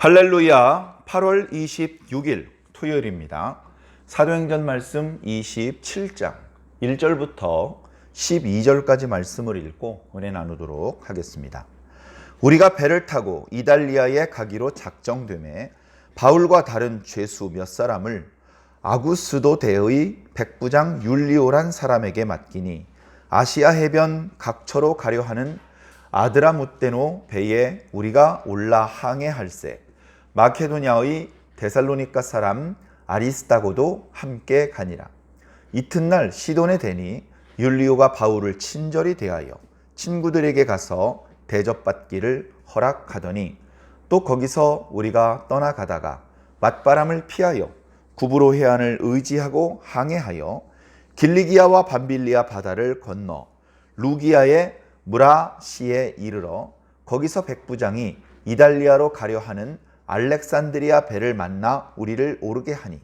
할렐루야. 8월 26일 토요일입니다. 사도행전 말씀 27장 1절부터 12절까지 말씀을 읽고 은혜 나누도록 하겠습니다. 우리가 배를 타고 이달리아에 가기로 작정되매 바울과 다른 죄수 몇 사람을 아구스도대의 백부장 율리오란 사람에게 맡기니 아시아 해변 각처로 가려 하는 아드라무떼노 배에 우리가 올라 항해할세. 마케도냐의 데살로니가 사람 아리스다고도 함께 가니라. 이튿날 시돈에 대니 율리오가 바울을 친절히 대하여 친구들에게 가서 대접받기를 허락하더니 또 거기서 우리가 떠나가다가 맞바람을 피하여 구브로 해안을 의지하고 항해하여 길리기아와 밤빌리아 바다를 건너 루기아의 무라시에 이르러 거기서 백부장이 이달리아로 가려 하는 알렉산드리아 배를 만나 우리를 오르게 하니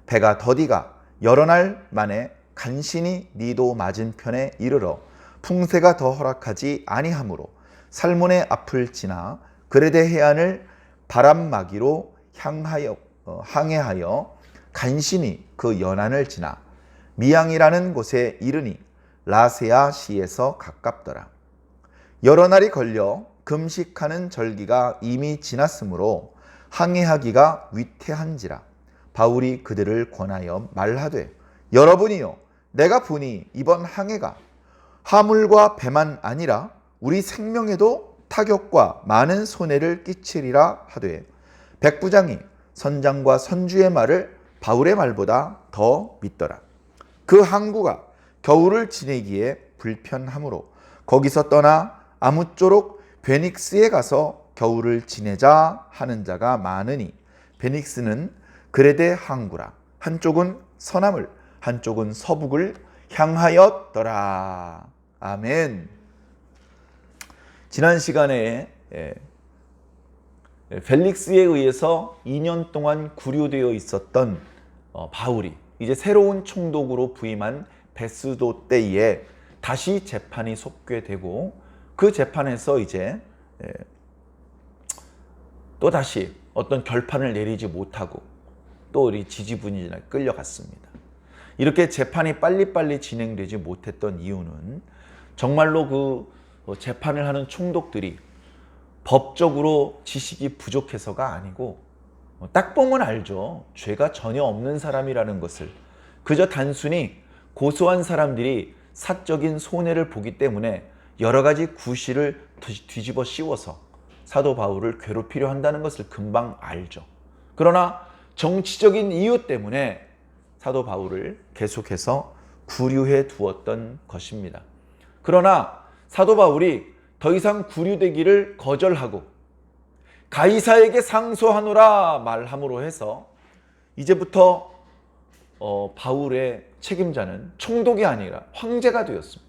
배가 더디가 여러 날 만에 간신히 니도 맞은편에 이르러 풍세가 더 허락하지 아니하므로 살몬의 앞을 지나 그레데 해안을 바람막이로 항해하여 간신히 그 연안을 지나 미양이라는 곳에 이르니 라세아 시에서 가깝더라. 여러 날이 걸려 금식하는 절기가 이미 지났으므로 항해하기가 위태한지라. 바울이 그들을 권하여 말하되 여러분이요 내가 보니 이번 항해가 화물과 배만 아니라 우리 생명에도 타격과 많은 손해를 끼치리라 하되 백부장이 선장과 선주의 말을 바울의 말보다 더 믿더라. 그 항구가 겨울을 지내기에 불편하므로 거기서 떠나 아무쪼록 베닉스에 가서 겨울을 지내자 하는 자가 많으니 베닉스는 그레데 항구라. 한쪽은 서남을 한쪽은 서북을 향하였더라. 아멘. 지난 시간에 펠릭스에 의해서 2년 동안 구류되어 있었던 바울이 이제 새로운 총독으로 부임한 베스도 때에 다시 재판이 속게되고 그 재판에서 이제 또 다시 어떤 결판을 내리지 못하고 또 우리 지지분이나 끌려갔습니다. 이렇게 재판이 빨리빨리 진행되지 못했던 이유는 정말로 그 재판을 하는 총독들이 법적으로 지식이 부족해서가 아니고 딱 보면 알죠. 죄가 전혀 없는 사람이라는 것을. 그저 단순히 고소한 사람들이 사적인 손해를 보기 때문에 여러 가지 구실을 뒤집어 씌워서 사도 바울을 괴롭히려 한다는 것을 금방 알죠. 그러나 정치적인 이유 때문에 사도 바울을 계속해서 구류해 두었던 것입니다. 그러나 사도 바울이 더 이상 구류되기를 거절하고 가이사에게 상소하노라 말함으로 해서 이제부터 바울의 책임자는 총독이 아니라 황제가 되었습니다.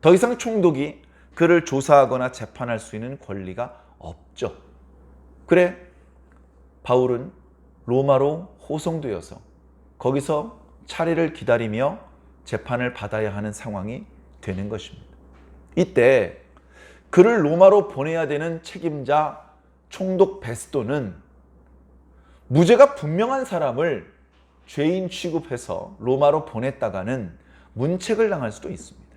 더 이상 총독이 그를 조사하거나 재판할 수 있는 권리가 없죠. 그래 바울은 로마로 호송되어서 거기서 차례를 기다리며 재판을 받아야 하는 상황이 되는 것입니다. 이때 그를 로마로 보내야 되는 책임자 총독 베스도는 무죄가 분명한 사람을 죄인 취급해서 로마로 보냈다가는 문책을 당할 수도 있습니다.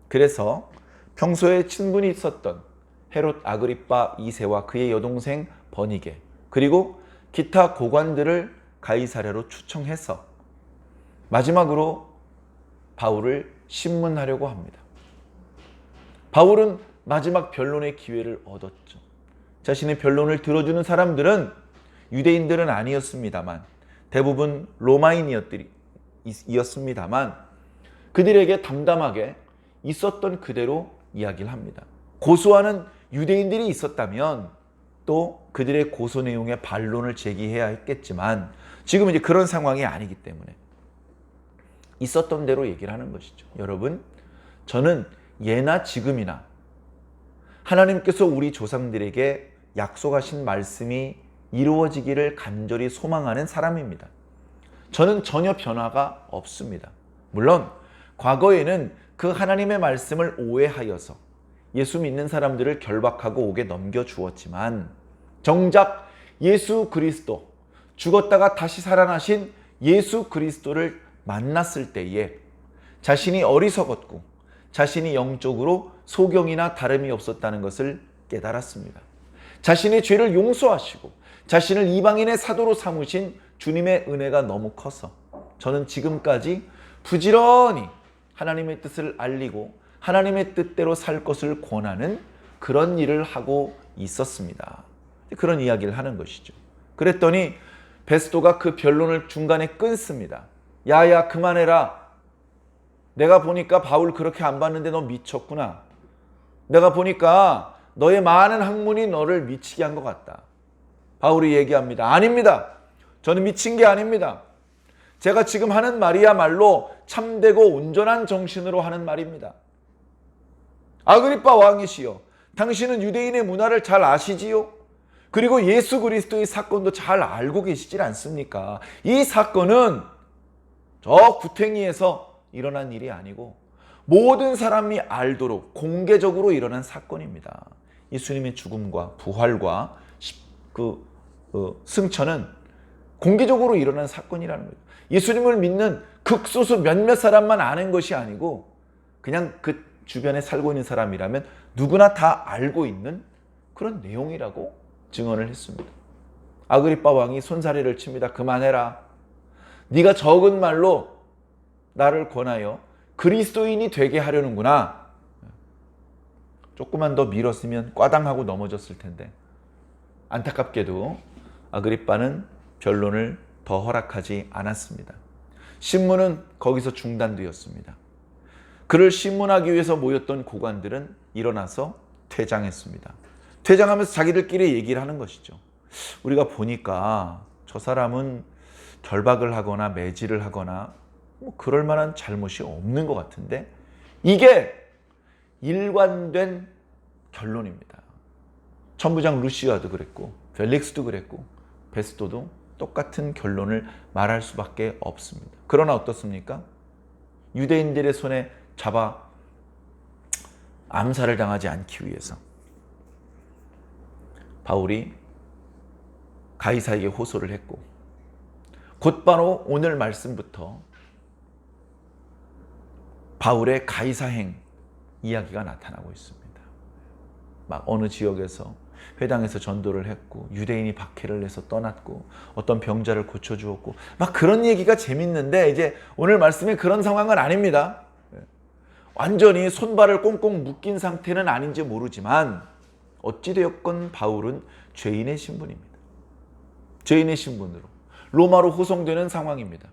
그래서 평소에 친분이 있었던 헤롯 아그리빠 2세와 그의 여동생 버니게 그리고 기타 고관들을 가이사랴로 추청해서 마지막으로 바울을 신문하려고 합니다. 바울은 마지막 변론의 기회를 얻었죠. 자신의 변론을 들어주는 사람들은 유대인들은 아니었습니다만 대부분 로마인이었습니다만 그들에게 담담하게 있었던 그대로 이야기를 합니다. 고소하는 유대인들이 있었다면 또 그들의 고소 내용에 반론을 제기해야 했겠지만 지금 이제 그런 상황이 아니기 때문에 있었던 대로 얘기를 하는 것이죠. 여러분, 저는 예나 지금이나 하나님께서 우리 조상들에게 약속하신 말씀이 이루어지기를 간절히 소망하는 사람입니다. 저는 전혀 변화가 없습니다. 물론 과거에는 그 하나님의 말씀을 오해하여서 예수 믿는 사람들을 결박하고 옥에 넘겨주었지만 정작 예수 그리스도, 죽었다가 다시 살아나신 예수 그리스도를 만났을 때에 자신이 어리석었고 자신이 영적으로 소경이나 다름이 없었다는 것을 깨달았습니다. 자신의 죄를 용서하시고 자신을 이방인의 사도로 삼으신 주님의 은혜가 너무 커서 저는 지금까지 부지런히 하나님의 뜻을 알리고 하나님의 뜻대로 살 것을 권하는 그런 일을 하고 있었습니다. 그런 이야기를 하는 것이죠. 그랬더니 베스도가 그 변론을 중간에 끊습니다. 야야 그만해라. 내가 보니까 바울 그렇게 안 봤는데 너 미쳤구나. 내가 보니까 너의 많은 학문이 너를 미치게 한 것 같다. 바울이 얘기합니다. 아닙니다. 저는 미친 게 아닙니다. 제가 지금 하는 말이야말로 참되고 온전한 정신으로 하는 말입니다. 아그리빠 왕이시여, 당신은 유대인의 문화를 잘 아시지요? 그리고 예수 그리스도의 사건도 잘 알고 계시질 않습니까? 이 사건은 저 구탱이에서 일어난 일이 아니고 모든 사람이 알도록 공개적으로 일어난 사건입니다. 예수님의 죽음과 부활과 승천은 공개적으로 일어난 사건이라는 거죠. 예수님을 믿는 극소수 몇몇 사람만 아는 것이 아니고 그냥 그 주변에 살고 있는 사람이라면 누구나 다 알고 있는 그런 내용이라고 증언을 했습니다. 아그리빠 왕이 손사래를 칩니다. 그만해라. 네가 적은 말로 나를 권하여 그리스도인이 되게 하려는구나. 조금만 더 밀었으면 꽈당하고 넘어졌을 텐데 안타깝게도 아그리빠는 변론을 더 허락하지 않았습니다. 신문은 거기서 중단되었습니다. 그를 신문하기 위해서 모였던 고관들은 일어나서 퇴장했습니다. 퇴장하면서 자기들끼리 얘기를 하는 것이죠. 우리가 보니까 저 사람은 결박을 하거나 매질을 하거나 뭐 그럴 만한 잘못이 없는 것 같은데 이게 일관된 결론입니다. 천부장 루시아도 그랬고 펠릭스도 그랬고 베스도도 똑같은 결론을 말할 수밖에 없습니다. 그러나 어떻습니까? 유대인들의 손에 잡아 암살을 당하지 않기 위해서 바울이 가이사에게 호소를 했고 곧바로 오늘 말씀부터 바울의 가이사행 이야기가 나타나고 있습니다. 막 어느 지역에서 회당에서 전도를 했고 유대인이 박해를 해서 떠났고 어떤 병자를 고쳐주었고 막 그런 얘기가 재밌는데 이제 오늘 말씀에 그런 상황은 아닙니다. 완전히 손발을 꽁꽁 묶인 상태는 아닌지 모르지만 어찌되었건 바울은 죄인의 신분입니다. 죄인의 신분으로 로마로 호송되는 상황입니다.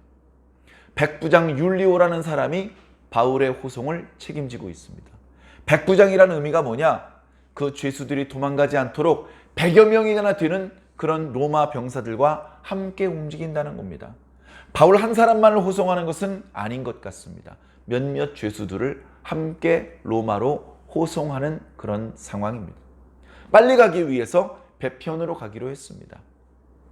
백부장 율리오라는 사람이 바울의 호송을 책임지고 있습니다. 백부장이라는 의미가 뭐냐? 그 죄수들이 도망가지 않도록 100여 명이나 되는 그런 로마 병사들과 함께 움직인다는 겁니다. 바울 한 사람만을 호송하는 것은 아닌 것 같습니다. 몇몇 죄수들을 함께 로마로 호송하는 그런 상황입니다. 빨리 가기 위해서 배편으로 가기로 했습니다.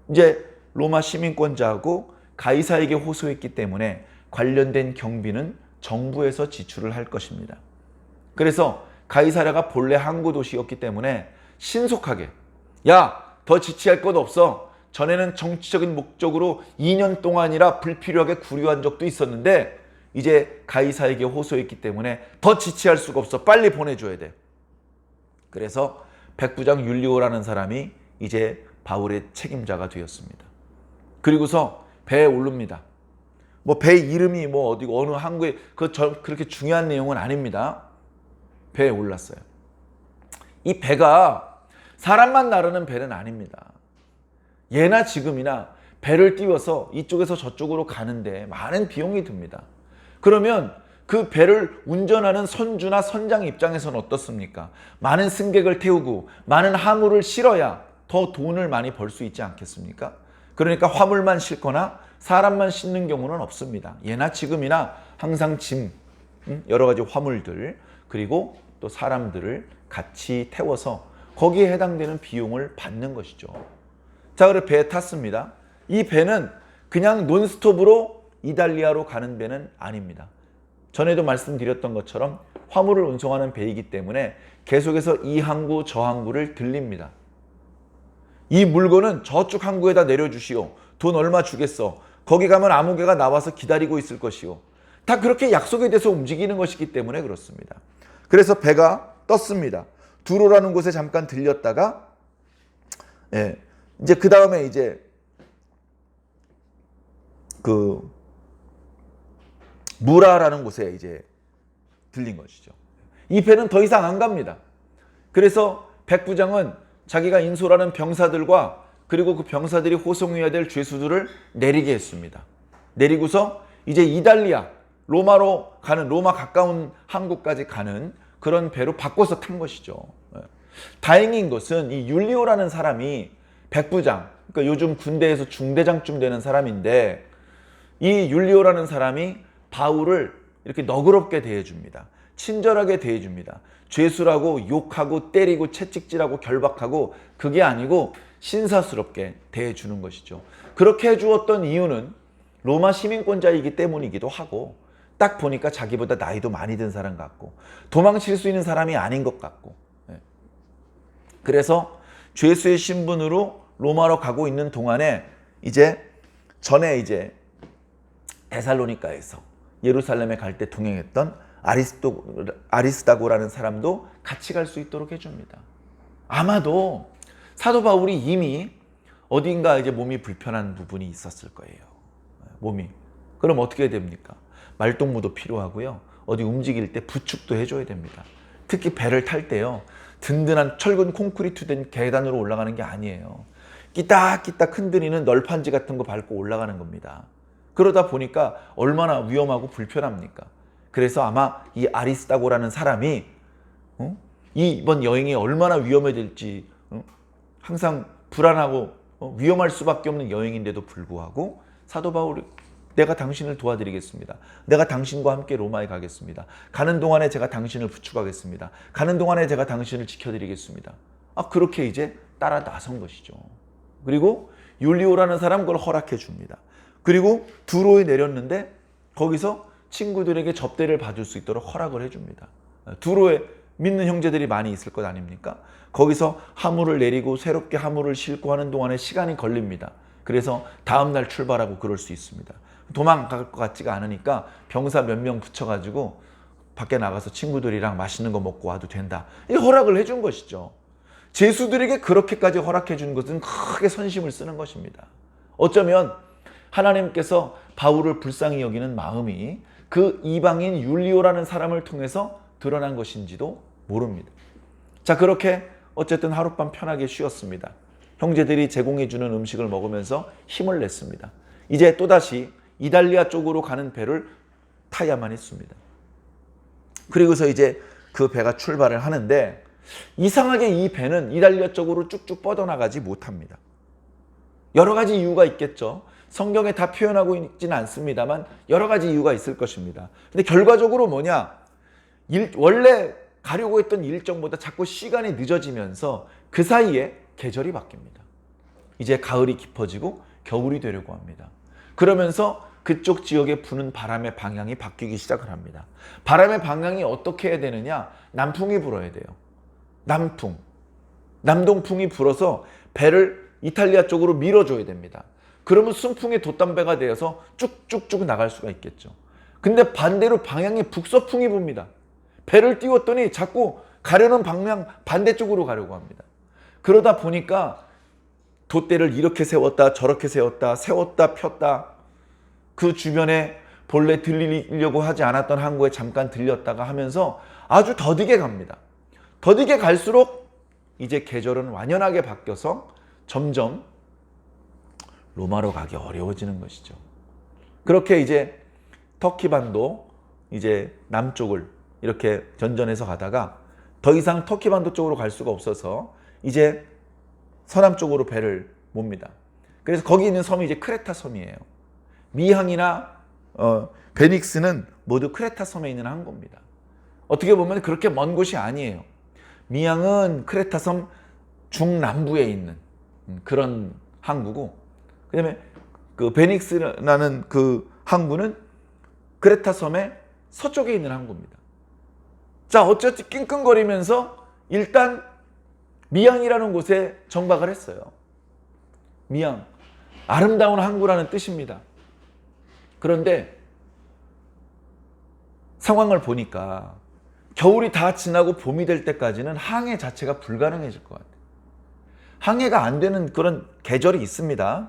이제 로마 시민권자하고 가이사에게 호소했기 때문에 관련된 경비는 정부에서 지출을 할 것입니다. 그래서 가이사랴가 본래 항구 도시였기 때문에 신속하게 더 지치할 것 없어. 전에는 정치적인 목적으로 2년 동안이라 불필요하게 구류한 적도 있었는데 이제 가이사에게 호소했기 때문에 더 지치할 수가 없어. 빨리 보내줘야 돼. 그래서 백부장 율리오라는 사람이 이제 바울의 책임자가 되었습니다. 그리고서 배에 오릅니다. 뭐 배 이름이 뭐 어디고 어느 항구에 그렇게 중요한 내용은 아닙니다. 배에 올랐어요. 이 배가 사람만 나르는 배는 아닙니다. 예나 지금이나 배를 띄워서 이쪽에서 저쪽으로 가는데 많은 비용이 듭니다. 그러면 그 배를 운전하는 선주나 선장 입장에서는 어떻습니까? 많은 승객을 태우고 많은 화물을 실어야 더 돈을 많이 벌 수 있지 않겠습니까? 그러니까 화물만 싣거나 사람만 싣는 경우는 없습니다. 예나 지금이나 항상 짐, 여러 가지 화물들 그리고 또 사람들을 같이 태워서 거기에 해당되는 비용을 받는 것이죠. 자, 그래서 배에 탔습니다. 이 배는 그냥 논스톱으로 이탈리아로 가는 배는 아닙니다. 전에도 말씀드렸던 것처럼 화물을 운송하는 배이기 때문에 계속해서 이 항구 저 항구를 들립니다. 이 물건은 저쪽 항구에다 내려주시오. 돈 얼마 주겠어. 거기 가면 아무개가 나와서 기다리고 있을 것이오. 다 그렇게 약속에 대해서 움직이는 것이기 때문에 그렇습니다. 그래서 배가 떴습니다. 두로라는 곳에 잠깐 들렸다가 이제 그 다음에 이제 그 무라라는 곳에 이제 들린 것이죠. 이 배는 더 이상 안 갑니다. 그래서 백부장은 자기가 인솔하는 병사들과 그리고 그 병사들이 호송해야 될 죄수들을 내리게 했습니다. 내리고서 이제 이달리아, 로마로 가는, 로마 가까운 항구까지 가는 그런 배로 바꿔서 탄 것이죠. 다행인 것은 이 율리오라는 사람이 백부장, 그러니까 요즘 군대에서 중대장쯤 되는 사람인데, 이 율리오라는 사람이 바울을 이렇게 너그럽게 대해줍니다. 친절하게 대해줍니다. 죄수라고 욕하고 때리고 채찍질하고 결박하고 그게 아니고 신사스럽게 대해주는 것이죠. 그렇게 해주었던 이유는 로마 시민권자이기 때문이기도 하고, 딱 보니까 자기보다 나이도 많이 든 사람 같고 도망칠 수 있는 사람이 아닌 것 같고, 그래서 죄수의 신분으로 로마로 가고 있는 동안에 이제 전에 이제 데살로니가에서 예루살렘에 갈 때 동행했던 아리스다고라는 사람도 같이 갈 수 있도록 해줍니다. 아마도 사도 바울이 이미 어딘가 이제 몸이 불편한 부분이 있었을 거예요. 몸이. 그럼 어떻게 됩니까? 말동무도 필요하고요. 어디 움직일 때 부축도 해줘야 됩니다. 특히 배를 탈 때요. 든든한 철근 콘크리트 된 계단으로 올라가는 게 아니에요. 끼딱끼딱 흔들리는 널판지 같은 거 밟고 올라가는 겁니다. 그러다 보니까 얼마나 위험하고 불편합니까? 그래서 아마 이 아리스다고라는 사람이 이번 여행이 얼마나 위험해질지 항상 불안하고 위험할 수밖에 없는 여행인데도 불구하고 사도 바울이 내가 당신을 도와드리겠습니다. 내가 당신과 함께 로마에 가겠습니다. 가는 동안에 제가 당신을 부축하겠습니다. 가는 동안에 제가 당신을 지켜드리겠습니다. 그렇게 이제 따라 나선 것이죠. 그리고 율리오라는 사람 그걸 허락해 줍니다. 그리고 두로에 내렸는데 거기서 친구들에게 접대를 받을 수 있도록 허락을 해줍니다. 두로에 믿는 형제들이 많이 있을 것 아닙니까? 거기서 화물을 내리고 새롭게 화물을 싣고 하는 동안에 시간이 걸립니다. 그래서 다음날 출발하고 그럴 수 있습니다. 도망갈 것 같지가 않으니까 병사 몇 명 붙여가지고 밖에 나가서 친구들이랑 맛있는 거 먹고 와도 된다. 이 허락을 해준 것이죠. 제수들에게 그렇게까지 허락해 준 것은 크게 선심을 쓰는 것입니다. 어쩌면 하나님께서 바울을 불쌍히 여기는 마음이 그 이방인 율리오라는 사람을 통해서 드러난 것인지도 모릅니다. 자, 그렇게 어쨌든 하룻밤 편하게 쉬었습니다. 형제들이 제공해 주는 음식을 먹으면서 힘을 냈습니다. 이제 또다시 이달리아 쪽으로 가는 배를 타야만 했습니다. 그리고서 이제 그 배가 출발을 하는데 이상하게 이 배는 이달리아 쪽으로 쭉쭉 뻗어나가지 못합니다. 여러 가지 이유가 있겠죠. 성경에 다 표현하고 있지는 않습니다만 여러 가지 이유가 있을 것입니다. 근데 결과적으로 뭐냐? 원래 가려고 했던 일정보다 자꾸 시간이 늦어지면서 그 사이에 계절이 바뀝니다. 이제 가을이 깊어지고 겨울이 되려고 합니다. 그러면서 그쪽 지역에 부는 바람의 방향이 바뀌기 시작을 합니다. 바람의 방향이 어떻게 해야 되느냐? 남풍이 불어야 돼요. 남풍. 남동풍이 불어서 배를 이탈리아 쪽으로 밀어줘야 됩니다. 그러면 순풍의 돛담배가 되어서 쭉쭉쭉 나갈 수가 있겠죠. 근데 반대로 방향이 북서풍이 붑니다. 배를 띄웠더니 자꾸 가려는 방향 반대쪽으로 가려고 합니다. 그러다 보니까 돛대를 이렇게 세웠다 저렇게 세웠다 폈다 그 주변에 본래 들리려고 하지 않았던 항구에 잠깐 들렸다가 하면서 아주 더디게 갑니다. 더디게 갈수록 이제 계절은 완연하게 바뀌어서 점점 로마로 가기 어려워지는 것이죠. 그렇게 이제 터키 반도 이제 남쪽을 이렇게 전전해서 가다가 더 이상 터키 반도 쪽으로 갈 수가 없어서 이제 서남 쪽으로 배를 몹니다. 그래서 거기 있는 섬이 이제 크레타 섬이에요. 미항이나 베닉스는 모두 크레타 섬에 있는 항구입니다. 어떻게 보면 그렇게 먼 곳이 아니에요. 미항은 크레타 섬 중남부에 있는 그런 항구고, 그다음에 그 베닉스라는 그 항구는 크레타 섬의 서쪽에 있는 항구입니다. 자, 어쨌든 낑낑거리면서 일단 미항이라는 곳에 정박을 했어요. 미양, 아름다운 항구라는 뜻입니다. 그런데 상황을 보니까 겨울이 다 지나고 봄이 될 때까지는 항해 자체가 불가능해질 것 같아요. 항해가 안 되는 그런 계절이 있습니다.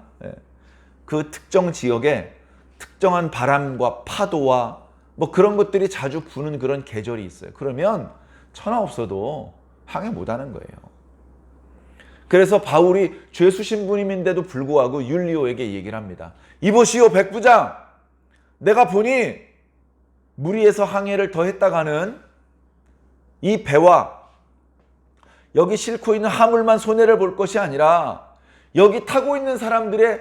그 특정 지역에 특정한 바람과 파도와 뭐 그런 것들이 자주 부는 그런 계절이 있어요. 그러면 천하 없어도 항해 못 하는 거예요. 그래서 바울이 죄수 신부님인데도 불구하고 율리오에게 얘기를 합니다. 이보시오 백부장, 내가 보니 무리에서 항해를 더 했다가는 이 배와 여기 싣고 있는 화물만 손해를 볼 것이 아니라 여기 타고 있는 사람들의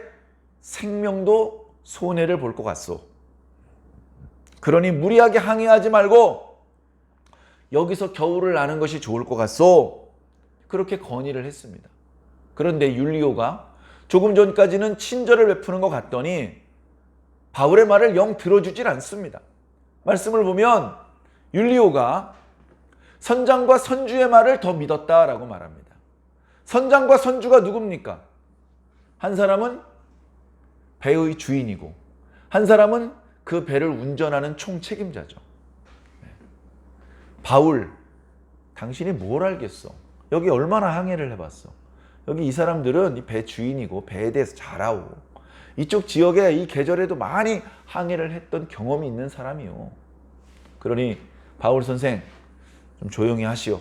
생명도 손해를 볼 것 같소. 그러니 무리하게 항해하지 말고 여기서 겨울을 나는 것이 좋을 것 같소. 그렇게 건의를 했습니다. 그런데 율리오가 조금 전까지는 친절을 베푸는 것 같더니 바울의 말을 영 들어주질 않습니다. 말씀을 보면 율리오가 선장과 선주의 말을 더 믿었다라고 말합니다. 선장과 선주가 누굽니까? 한 사람은 배의 주인이고 한 사람은 그 배를 운전하는 총책임자죠. 바울, 당신이 뭘 알겠어? 여기 얼마나 항해를 해봤어? 여기 이 사람들은 이 배 주인이고 배에 대해서 잘 알고 이쪽 지역에 이 계절에도 많이 항해를 했던 경험이 있는 사람이요. 그러니 바울 선생 좀 조용히 하시오.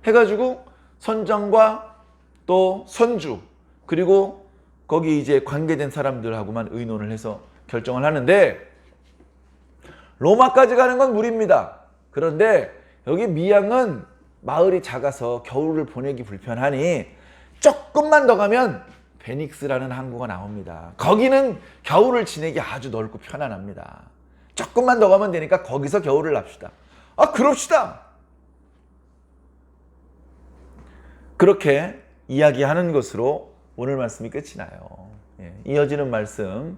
해가지고 선장과 또 선주 그리고 거기 이제 관계된 사람들하고만 의논을 해서 결정을 하는데 로마까지 가는 건 무리입니다. 그런데 여기 미양은 마을이 작아서 겨울을 보내기 불편하니 조금만 더 가면 베닉스라는 항구가 나옵니다. 거기는 겨울을 지내기 아주 넓고 편안합니다. 조금만 더 가면 되니까 거기서 겨울을 납시다. 그럽시다. 그렇게 이야기하는 것으로 오늘 말씀이 끝이 나요. 이어지는 말씀을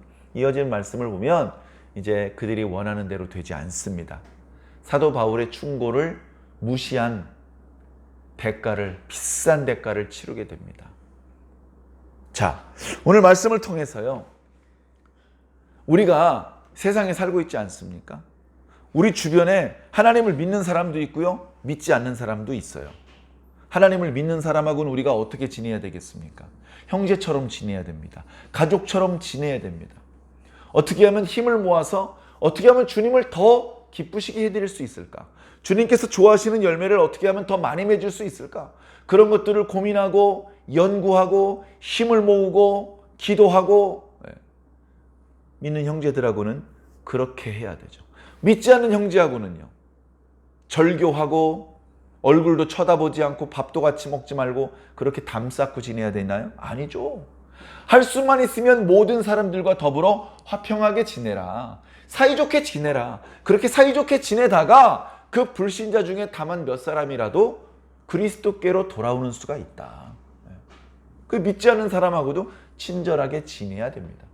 보면 이제 그들이 원하는 대로 되지 않습니다. 사도 바울의 충고를 무시한 비싼 대가를 치르게 됩니다. 자, 오늘 말씀을 통해서요. 우리가 세상에 살고 있지 않습니까? 우리 주변에 하나님을 믿는 사람도 있고요. 믿지 않는 사람도 있어요. 하나님을 믿는 사람하고는 우리가 어떻게 지내야 되겠습니까? 형제처럼 지내야 됩니다. 가족처럼 지내야 됩니다. 어떻게 하면 힘을 모아서 어떻게 하면 주님을 더 기쁘시게 해드릴 수 있을까? 주님께서 좋아하시는 열매를 어떻게 하면 더 많이 맺을 수 있을까? 그런 것들을 고민하고 연구하고 힘을 모으고 기도하고 믿는 형제들하고는 그렇게 해야 되죠. 믿지 않는 형제하고는요. 절교하고 얼굴도 쳐다보지 않고 밥도 같이 먹지 말고 그렇게 담 쌓고 지내야 되나요? 아니죠. 할 수만 있으면 모든 사람들과 더불어 화평하게 지내라. 사이좋게 지내라. 그렇게 사이좋게 지내다가 그 불신자 중에 다만 몇 사람이라도 그리스도께로 돌아오는 수가 있다. 그 믿지 않는 사람하고도 친절하게 지내야 됩니다.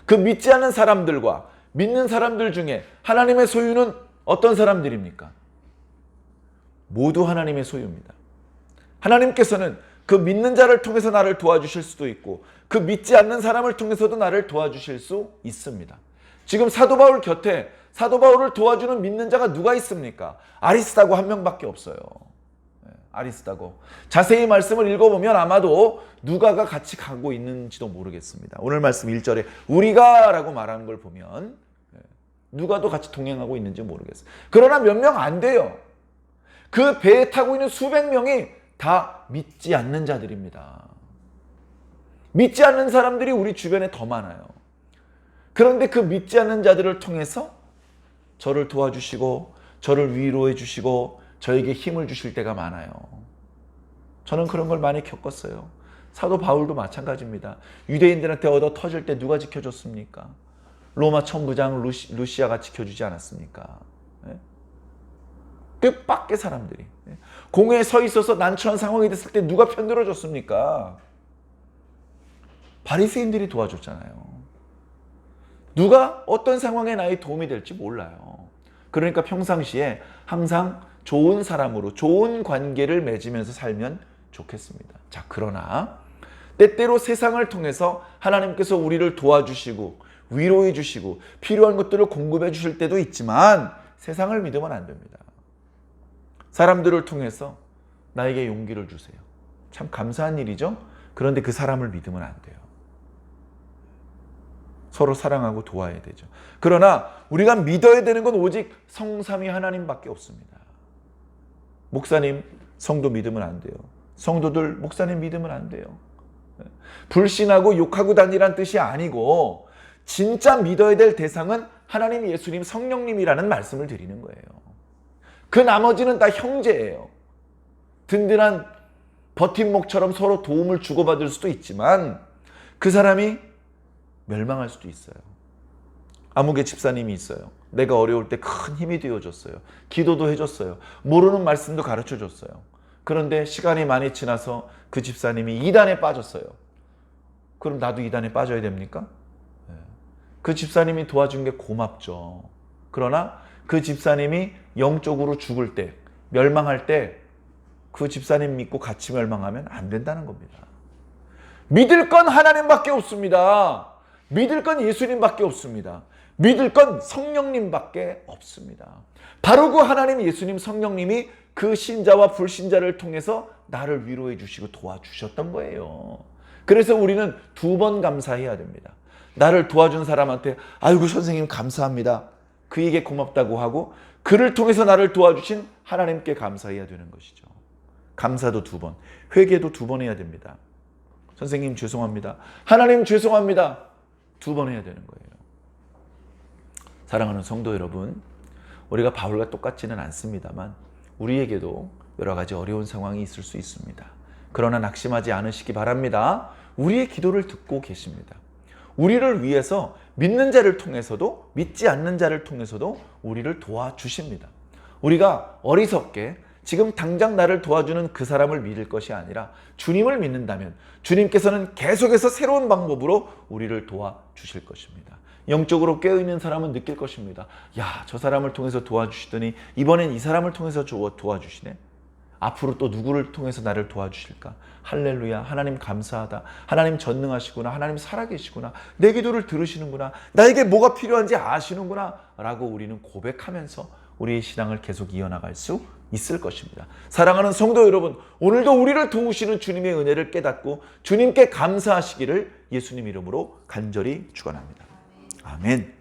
그 믿지 않는 사람들과 믿는 사람들 중에 하나님의 소유는 어떤 사람들입니까? 모두 하나님의 소유입니다. 하나님께서는 그 믿는 자를 통해서 나를 도와주실 수도 있고 그 믿지 않는 사람을 통해서도 나를 도와주실 수 있습니다. 지금 사도 바울 곁에 사도 바울을 도와주는 믿는 자가 누가 있습니까? 아리스다고 한 명밖에 없어요. 아리스다고. 자세히 말씀을 읽어보면 아마도 누가가 같이 가고 있는지도 모르겠습니다. 오늘 말씀 1절에 우리가 라고 말하는 걸 보면 누가도 같이 동행하고 있는지 모르겠어요. 그러나 몇 명 안 돼요. 그 배에 타고 있는 수백 명이 다 믿지 않는 자들입니다. 믿지 않는 사람들이 우리 주변에 더 많아요. 그런데 그 믿지 않는 자들을 통해서 저를 도와주시고 저를 위로해 주시고 저에게 힘을 주실 때가 많아요. 저는 그런 걸 많이 겪었어요. 사도 바울도 마찬가지입니다. 유대인들한테 얻어 터질 때 누가 지켜줬습니까? 로마 천부장 루시아가 지켜주지 않았습니까? 뜻밖의 사람들이 공회에 서 있어서 난처한 상황이 됐을 때 누가 편들어줬습니까? 바리새인들이 도와줬잖아요. 누가 어떤 상황에 나의 도움이 될지 몰라요. 그러니까 평상시에 항상 좋은 사람으로 좋은 관계를 맺으면서 살면 좋겠습니다. 자, 그러나 때때로 세상을 통해서 하나님께서 우리를 도와주시고 위로해 주시고 필요한 것들을 공급해 주실 때도 있지만 세상을 믿으면 안 됩니다. 사람들을 통해서 나에게 용기를 주세요. 참 감사한 일이죠. 그런데 그 사람을 믿으면 안 돼요. 서로 사랑하고 도와야 되죠. 그러나 우리가 믿어야 되는 건 오직 성삼위 하나님밖에 없습니다. 목사님, 성도 믿으면 안 돼요. 성도들, 목사님 믿으면 안 돼요. 불신하고 욕하고 다니란 뜻이 아니고 진짜 믿어야 될 대상은 하나님, 예수님, 성령님이라는 말씀을 드리는 거예요. 그 나머지는 다 형제예요. 든든한 버팀목처럼 서로 도움을 주고받을 수도 있지만 그 사람이 멸망할 수도 있어요. 아무개 집사님이 있어요. 내가 어려울 때 큰 힘이 되어줬어요. 기도도 해줬어요. 모르는 말씀도 가르쳐줬어요. 그런데 시간이 많이 지나서 그 집사님이 이단에 빠졌어요. 그럼 나도 이단에 빠져야 됩니까? 그 집사님이 도와준 게 고맙죠. 그러나 그 집사님이 영적으로 죽을 때, 멸망할 때 그 집사님 믿고 같이 멸망하면 안 된다는 겁니다. 믿을 건 하나님밖에 없습니다. 믿을 건 예수님밖에 없습니다. 믿을 건 성령님밖에 없습니다. 바로 그 하나님, 예수님, 성령님이 그 신자와 불신자를 통해서 나를 위로해 주시고 도와주셨던 거예요. 그래서 우리는 2번 감사해야 됩니다. 나를 도와준 사람한테 아이고 선생님 감사합니다. 그에게 고맙다고 하고 그를 통해서 나를 도와주신 하나님께 감사해야 되는 것이죠. 감사도 2번, 회개도 2번 해야 됩니다. 선생님 죄송합니다. 하나님 죄송합니다. 2번 해야 되는 거예요. 사랑하는 성도 여러분, 우리가 바울과 똑같지는 않습니다만 우리에게도 여러 가지 어려운 상황이 있을 수 있습니다. 그러나 낙심하지 않으시기 바랍니다. 우리의 기도를 듣고 계십니다. 우리를 위해서 믿는 자를 통해서도 믿지 않는 자를 통해서도 우리를 도와주십니다. 우리가 어리석게 지금 당장 나를 도와주는 그 사람을 믿을 것이 아니라 주님을 믿는다면 주님께서는 계속해서 새로운 방법으로 우리를 도와주실 것입니다. 영적으로 깨어있는 사람은 느낄 것입니다. 야, 저 사람을 통해서 도와주시더니 이번엔 이 사람을 통해서 도와주시네. 앞으로 또 누구를 통해서 나를 도와주실까? 할렐루야, 하나님 감사하다. 하나님 전능하시구나. 하나님 살아계시구나. 내 기도를 들으시는구나. 나에게 뭐가 필요한지 아시는구나 라고 우리는 고백하면서 우리의 신앙을 계속 이어나갈 수 있을 것입니다. 사랑하는 성도 여러분, 오늘도 우리를 도우시는 주님의 은혜를 깨닫고 주님께 감사하시기를 예수님 이름으로 간절히 축원합니다. 아멘.